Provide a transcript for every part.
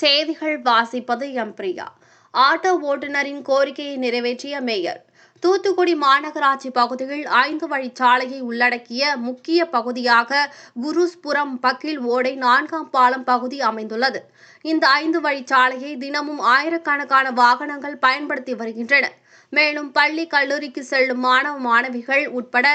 செய்திகள் வாசிப்பது பிரியா. ஆட்டோ ஓட்டுநரின் கோரிக்கையை நிறைவேற்றிய மேயர். தூத்துக்குடி மாநகராட்சி பகுதியில் 5 வழிச்சாலையை உள்ளடக்கிய முக்கிய பகுதியாக குருஸ்புரம் பக்கில் ஓடை 4ஆம் பாலம் பகுதி அமைந்துள்ளது. இந்த 5 வழிச்சாலையை தினமும் ஆயிரக்கணக்கான வாகனங்கள் பயன்படுத்தி வருகின்றன. மேலும் பள்ளி கல்லூரிக்கு செல்லும் மாணவ மாணவிகள் உட்பட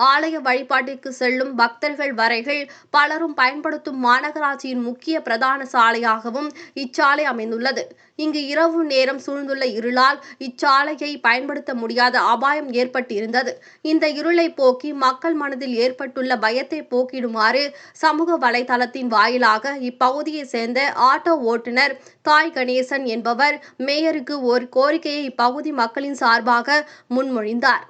ஆலய வழிபாட்டிற்கு செல்லும் பக்தர்கள் வரைகள் பலரும் பயன்படுத்தும் மாநகராட்சியின் முக்கிய பிரதான சாலையாகவும் இச்சாலை அமைந்துள்ளது. இங்கு இரவு நேரம் சூழ்ந்துள்ள இருளால் இச்சாலையை பயன்படுத்த முடியாத அபாயம் ஏற்பட்டிருந்தது. இந்த இருளை போக்கி மக்கள் மனதில் ஏற்பட்டுள்ள பயத்தை போக்கிடுமாறு சமூக வலைதளத்தின் வாயிலாக இப்பகுதியை சேர்ந்த ஆட்டோ ஓட்டுநர் தாய் கணேசன் என்பவர் மேயருக்கு ஒரு கோரிக்கையை இப்பகுதி மக்களின் சார்பாக முன்மொழிந்தார்.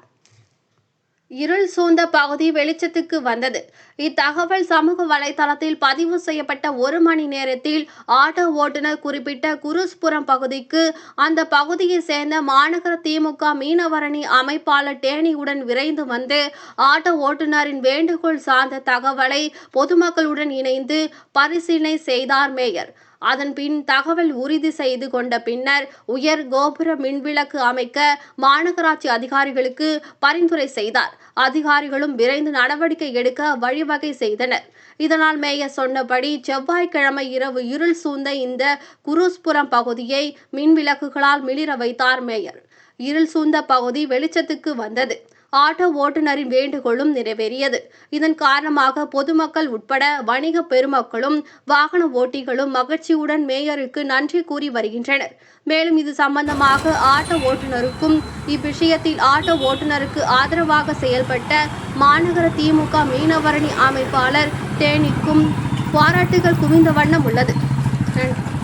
இருள் சூழ்ந்த பகுதி வெளிச்சத்துக்கு வந்தது. இத்தகவல் சமூக வலைதளத்தில் பதிவு செய்யப்பட்ட 1 மணி நேரத்தில் ஆட்டோ ஓட்டுநர் குறிப்பிட்ட குருஸ்புரம் பகுதிக்கு அந்த பகுதியை சேர்ந்த மாநகர திமுக மீனவரணி அமைப்பாளர் டேனியுடன் விரைந்து வந்து ஆட்டோ ஓட்டுநரின் வேண்டுகோள் சார்ந்த தகவலை பொதுமக்களுடன் இணைந்து பரிசீலனை செய்தார் மேயர். அதன்பின் தகவல் உறுதி செய்து கொண்ட பின்னர் உயர் கோபுர மின்விளக்கு அமைக்க மாநகராட்சி அதிகாரிகளுக்கு பரிந்துரை செய்தார். அதிகாரிகளும் விரைந்து நடவடிக்கை எடுக்க வழிவகை செய்தனர். இதனால் மேயர் சொன்னபடி செவ்வாய்க்கிழமை இரவு இருள் சூழ்ந்த இந்த குருஸ்புரம் பகுதியை மின்விளக்குகளால் மிளிர வைத்தார் மேயர். இருள் சூழ்ந்த பகுதி வெளிச்சத்துக்கு வந்தது. ஆட்டோ ஓட்டுநரின் வேண்டுகோளும் நிறைவேறியது. இதன் காரணமாக பொதுமக்கள் உட்பட வணிக பெருமக்களும் வாகன ஓட்டிகளும் மகிழ்ச்சியுடன் மேயருக்கு நன்றி கூறி வருகின்றனர். மேலும் இது சம்பந்தமாக ஆட்டோ ஓட்டுநருக்கும் இவ்விஷயத்தில் ஆட்டோ ஓட்டுநருக்கு ஆதரவாக செயல்பட்ட மாநகர திமுக மீனவரணி அமைப்பாளர் டேனிக்கும் பாராட்டுகள் குவிந்த வண்ணம் உள்ளது. நன்றி.